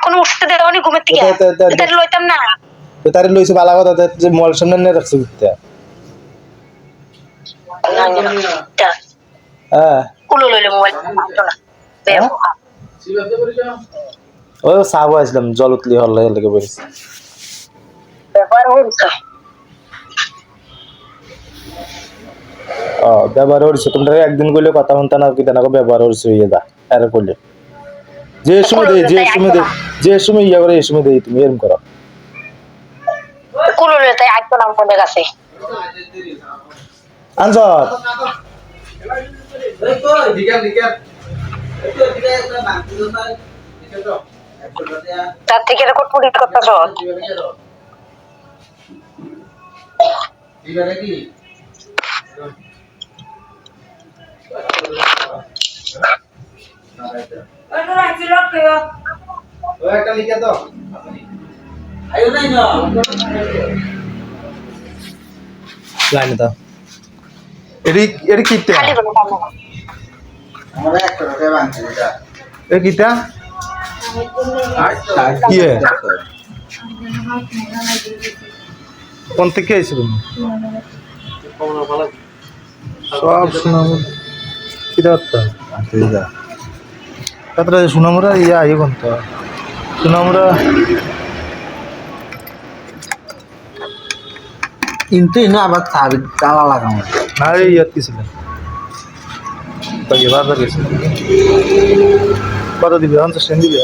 এখন উঠতে দেওয়ানি ঘুমের থেকে তার লইতাম না তো তার লইছে বালা কথা যে মোবাইল সামনে নিয়ে রাখছে উঠতে হ্যাঁ কুলো লইলে মোবাইল না ও সাবো আসলাম জল উতলি হল্লা লেগে বসে ব্যাপার হচ্ছে ব্যবহার হচ্ছে তোমরা একদিন কইলে কথা শুনতা না কি না ব্যবহার হচ্ছে ইয়ে দা আরে কইলে যে সময় ইয়া করে এই সময় দেই তুমি এরকম করো কুলো লইলে তাই আইতো নাম কোন কাছে আনসার তার থেকে রেকর্ড পুলিট করতেছ লাইনে দাও এডি কিটা আমরা একটা রোটে বানছি এটা এ কিটা কি কোন থেকে আইছো তুমি সব শুনাম কিটা হতো কতটা শুনামরা ইয়া আই কোন তো শুনামরা কিন্তু না আবার তালা লাগানো না এই ইয়াত কি ছিল বাকি বারবার গেছে কত দিবে 50 দিবে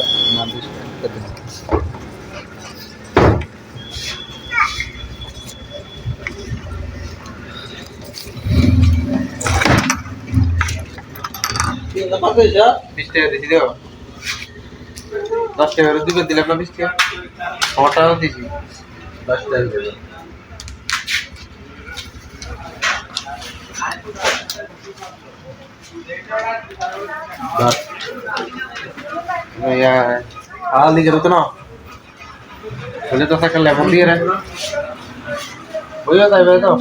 না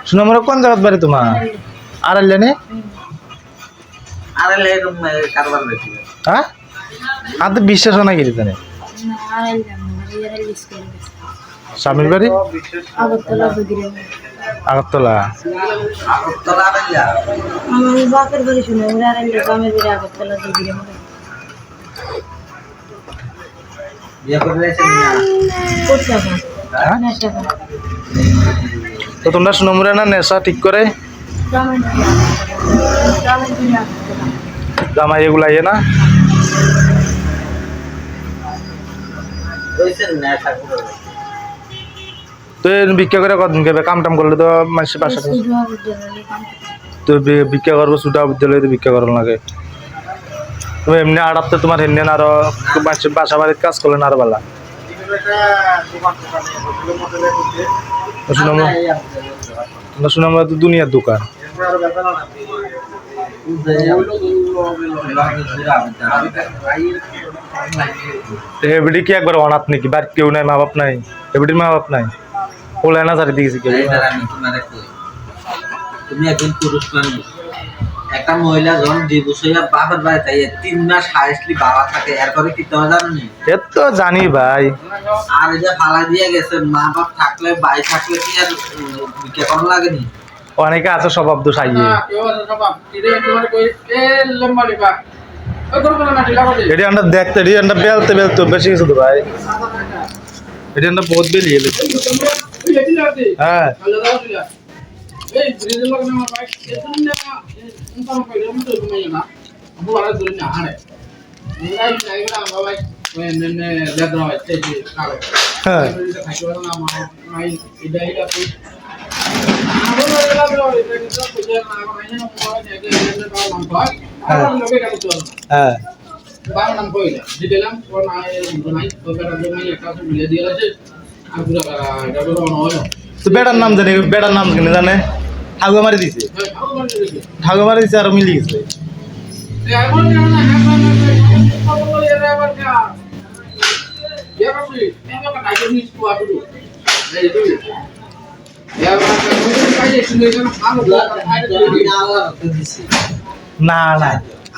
শুনামরা কোন জায়গাত বাড়ি তোমার আর লেনে আরে লে কারবার বেশি হ্যাঁ আর তো বিশ্বাস না গেলি তানে স্বামীর বাড়ি আগরতলা আগরতলা আইলা আমার বাপের বাড়ি শুনে ওরা আর গ্রামের বাড়ি আগরতলা দিদিরে বিয়ে করে রেছেন না করতে হবে হ্যাঁ? নেশা করে তো তোমরা শুনামরা না নেশা ঠিক করে গ্রামের বাড়ি আগরতলা জামাই এগুলা ইয়ে না কইছেন না ঠাকুর তো ভিক্ষা করে কদিন খাবে কাম টাম করলে তো মানুষের বাসা তো ভিক্ষা করবো ছুটা বিদ্যালয়ে তো ভিক্ষা করার লাগে তুমি এমনি আড়াতে তোমার হেন আরো মানুষের বাসা বাড়ির কাজ করলেন আরো বেলা শুনাম তো দুনিয়ার দোকান এবিডি কি একবার অনাথ নাকি বাড়ি কেউ নাই মা বাপ নাই এবিডির মা বাপ নাই ওলাই না চারিদিকে কেউ তুমি একজন পুরুষ মানুষ একটা মহিলা যখন ডিভোর্স হইয়া বাপের বাড়িতে 3 মাস হাইস্টলি বাবা থাকে এরপরে কি তোমার জানো নি এ তো জানি ভাই আর এটা ফালা দিয়ে গেছে মা বাপ থাকলে ভাই থাকলে কি আর বিকে কোন লাগেনি অনেকে আছে স্বভাব দোষ আইয়ে এটি আমরা দেখতে এটি আমরা বেলতে বেলতে বেশি কিছু তো ভাই এটি আমরা বহুত বেলি এলে হ্যাঁ হ্যাঁ তো বেটার নাম জানি বেটার নাম কিনে জানে ঠাকুর মারি দিছে ঠাকুর মারি দিছে আর মিলি গেছে না না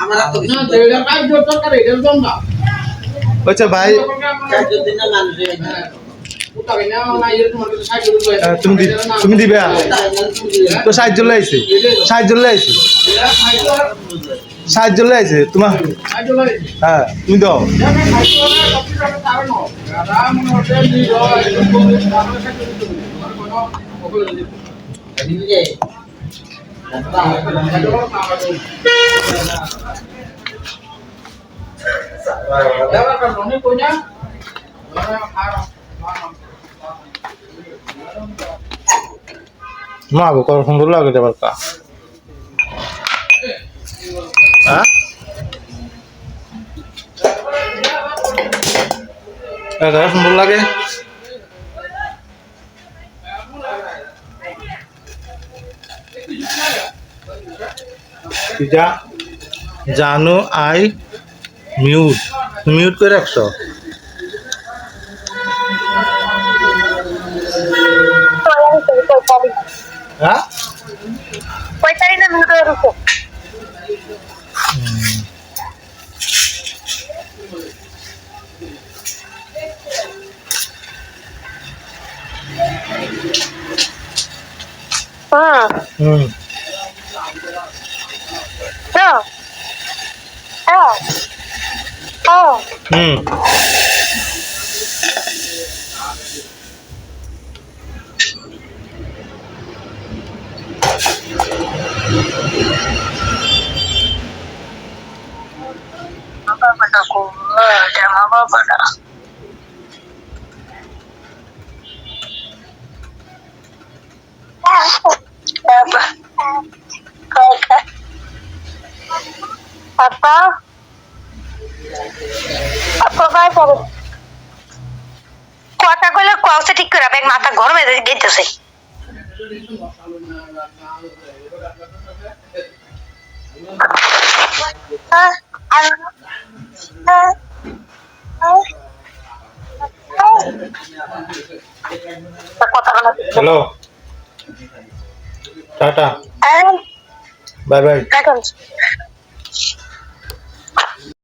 আমরা তো আচ্ছা ভাই যদি না মানুষে তুমি দিবে তো সাহায্য লাইছে তোমার হ্যাঁ তুমি দাও মা কত সুন্দর লাগে যাবার কা হ্যাঁ সুন্দর লাগে জানো আই মিউট করে রাখছো হ্যাঁ 45 মিনিট হয়ে গেছে হুম হুম Apa? Apa baca? কথা কইলে কলসে ঠিক করে ব্যাগ মাথা গরম হয়ে গেছে হ্যালো টাটা বাই বাই